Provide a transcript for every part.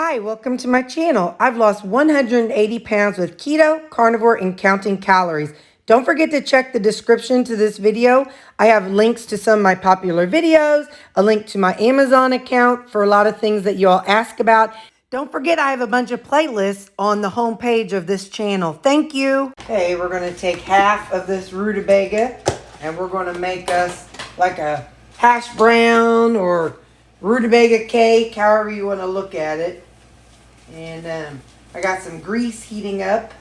Hi, welcome to my channel. I've lost 180 pounds with keto, carnivore, and counting calories. Don't forget to check the description to this video. I have links to some of my popular videos, a link to my Amazon account for a lot of things that you all ask about. Don't forget I have a bunch of playlists on the home page of this channel. Thank you. Okay, we're going to take half of this rutabaga and we're going to make us like a hash brown or rutabaga cake, however you want to look at it. And I got some grease heating up.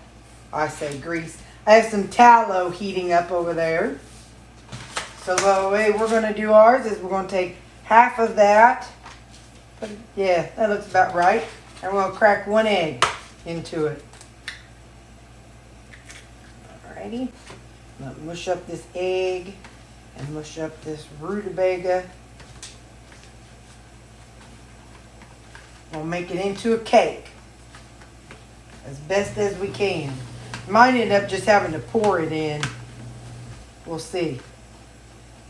I say grease. I have some tallow heating up over there. So the way we're going to do ours is we're going to take half of that. Yeah, that looks about right. And we're going to crack one egg into it. Alrighty. I'm going to mush up this egg and mush up this rutabaga. We'll make it into a cake as best as we can. Might end up just having to pour it in. We'll see.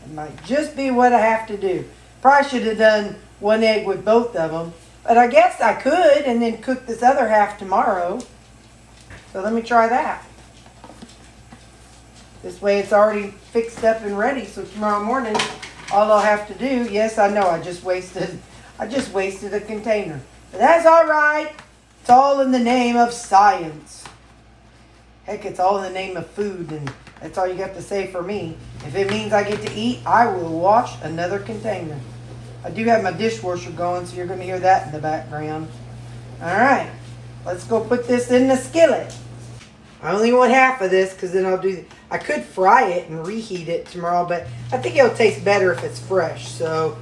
It might just be what I have to do. Probably should have done one egg with both of them. But I guess I could and then cook this other half tomorrow. So let me try that. This way it's already fixed up and ready. So tomorrow morning, all I'll have to do, yes, I know I just wasted a container. But that's all right. It's all in the name of science. Heck, it's all in the name of food, and that's all you have to say for me. If it means I get to eat, I will wash another container. I do have my dishwasher going, so you're going to hear that in the background. All right, let's go put this in the skillet. I only want half of this because then I could fry it and reheat it tomorrow, but I think it'll taste better if it's fresh. So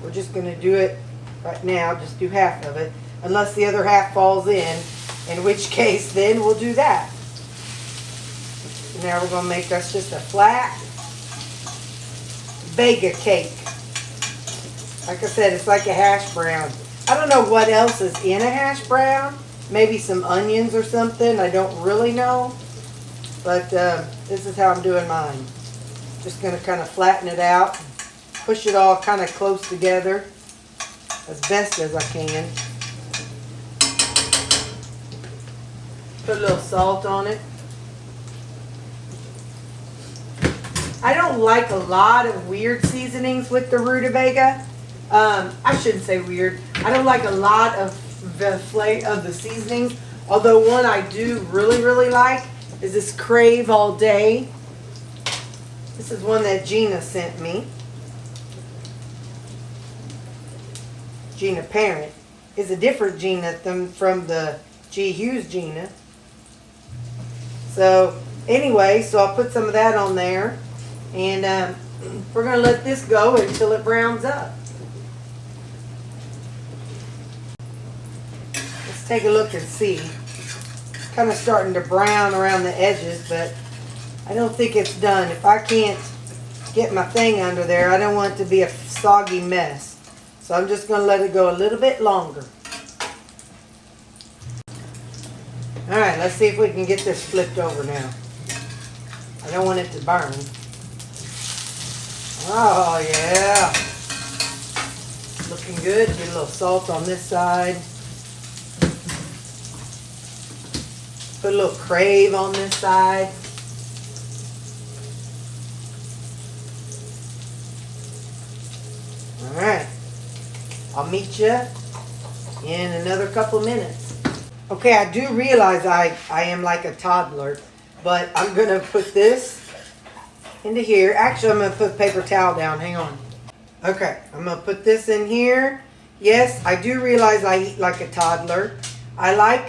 we're just going to do it right now, just do half of it, unless the other half falls in which case then we'll do that. Now we're going to make us just a flat vega cake. Like I said, it's like a hash brown. I don't know what else is in a hash brown. Maybe some onions or something. I don't really know. But this is how I'm doing mine. Just going to kind of flatten it out. Push it all kind of close together as best as I can. Put a little salt on it. I don't like a lot of weird seasonings with the rutabaga. I shouldn't say weird. I don't like a lot of the seasonings. Although one I do really like is this Crave All Day. This is one that Gina sent me. Gina Parent is a different Gina from the G. Hughes Gina. So anyway, so I'll put some of that on there. And we're going to let this go until it browns up. Let's take a look and see. It's kind of starting to brown around the edges, but I don't think it's done. If I can't get my thing under there, I don't want it to be a soggy mess. So I'm just going to let it go a little bit longer. Alright, let's see if we can get this flipped over now. I don't want it to burn. Oh yeah, looking good. Get a little salt on this side. Put a little Crave on this side. All right, I'll meet you in another couple minutes. Okay, I do realize I am like a toddler, but I'm gonna put this into here. Actually, I'm going to put paper towel down. Hang on. Okay, I'm going to put this in here. Yes, I do realize I eat like a toddler. I like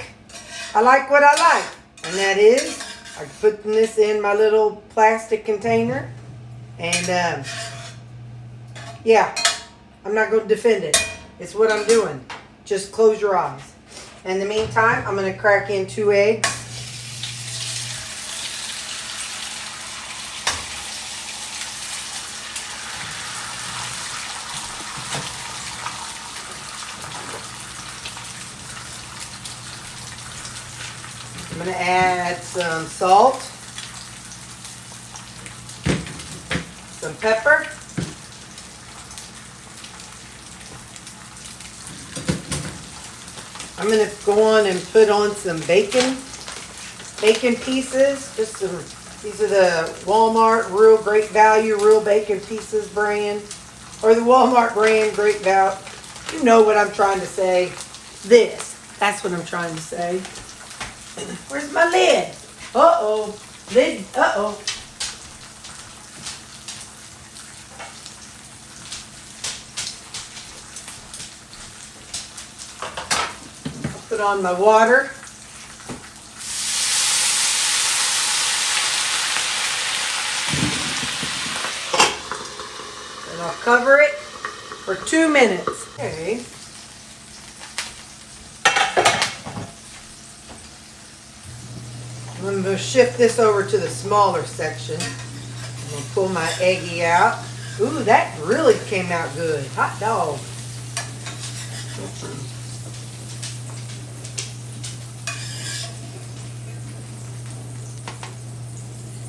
what I like. And that is, I'm putting this in my little plastic container. And, yeah, I'm not going to defend it. It's what I'm doing. Just close your eyes. In the meantime, I'm going to crack in 2 eggs. I'm going to add some salt, some pepper, I'm going to go on and put on some bacon pieces. Just some, these are the Walmart Real Great Value Real Bacon Pieces brand, or the Walmart brand Great Value. You know what I'm trying to say. That's what I'm trying to say. Where's my lid? Uh-oh. Lid, uh-oh. Put on my water. And I'll cover it for 2 minutes. Okay. I'm going to shift this over to the smaller section. I'm going to pull my eggie out. Ooh, that really came out good. Hot dog.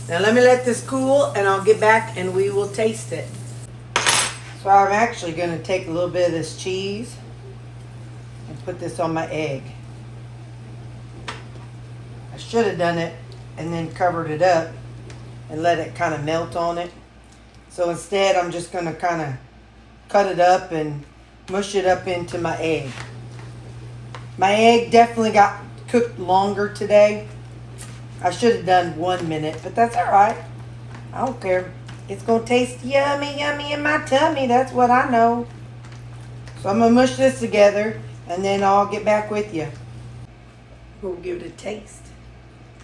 Now let me let this cool and I'll get back and we will taste it. So I'm actually going to take a little bit of this cheese and put this on my egg. I should have done it and then covered it up and let it kind of melt on it. So instead I'm just going to kind of cut it up and mush it up into my egg. My egg definitely got cooked longer today. I should have done 1 minute, but that's all right. I don't care. It's going to taste yummy, yummy in my tummy. That's what I know. So I'm going to mush this together, and then I'll get back with you. We'll give it a taste.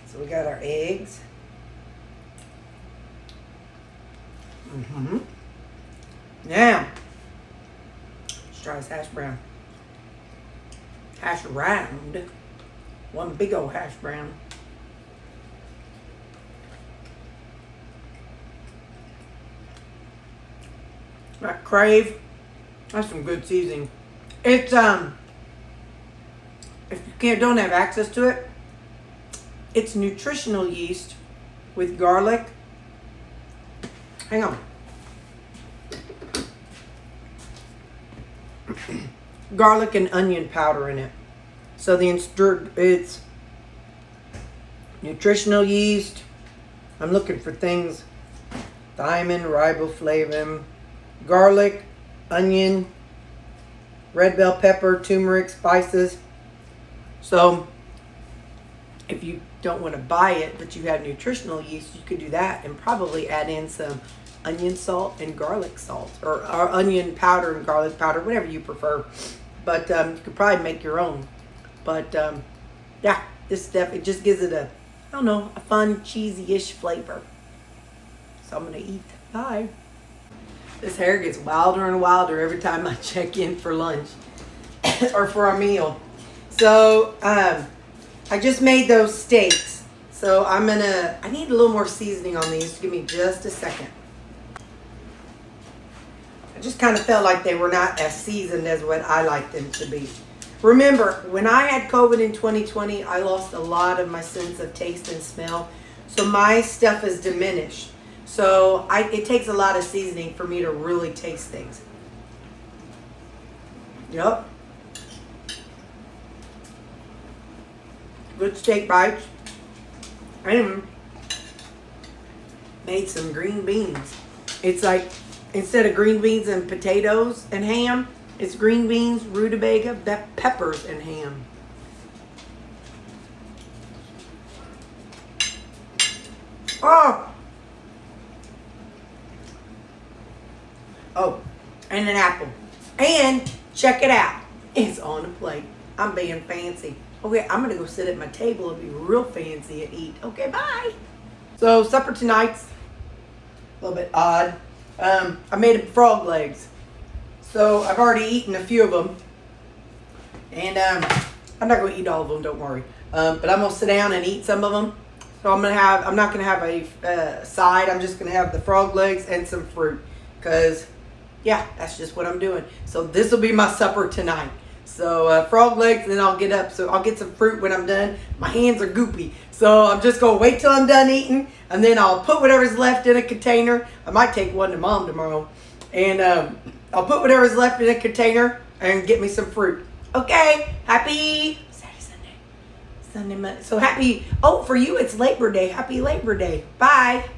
So we got our eggs. Now, let's try this hash brown. Hash round. One big old hash brown. That Crave, that's some good seasoning. It's if you don't have access to it, it's nutritional yeast with garlic. Hang on. Garlic and onion powder in it. So it's nutritional yeast. I'm looking for things: thiamine, riboflavin, garlic, onion, red bell pepper, turmeric, spices. So if you don't want to buy it, but you have nutritional yeast, you could do that and probably add in some onion salt and garlic salt, or onion powder and garlic powder, whatever you prefer. But you could probably make your own. But yeah, this stuff, it just gives it a, I don't know, a fun cheesy-ish flavor. So I'm going to eat. Bye. This hair gets wilder and wilder every time I check in for lunch or for a meal. So I just made those steaks. So I need a little more seasoning on these. Give me just a second. I just kind of felt like they were not as seasoned as what I like them to be. Remember, when I had COVID in 2020, I lost a lot of my sense of taste and smell. So my stuff is diminished. So it takes a lot of seasoning for me to really taste things. Yep. Good steak bites. And made some green beans. It's like, instead of green beans and potatoes and ham, it's green beans, rutabaga, peppers, and ham. Oh! Oh, and an apple. And check it out. It's on a plate. I'm being fancy. Okay, I'm going to go sit at my table and be real fancy and eat. Okay, bye. So, supper tonight's a little bit odd. I made frog legs. So, I've already eaten a few of them. And I'm not going to eat all of them, don't worry. But I'm going to sit down and eat some of them. So, I'm not going to have a side. I'm just going to have the frog legs and some fruit. Because, yeah, that's just what I'm doing. So, this will be my supper tonight. So frog legs, and then I'll get up. So I'll get some fruit when I'm done. My hands are goopy. So I'm just going to wait till I'm done eating. And then I'll put whatever's left in a container. I might take one to Mom tomorrow. And I'll put whatever's left in a container and get me some fruit. Okay, happy Saturday, Sunday, Monday. So happy, oh, for you it's Labor Day. Happy Labor Day. Bye.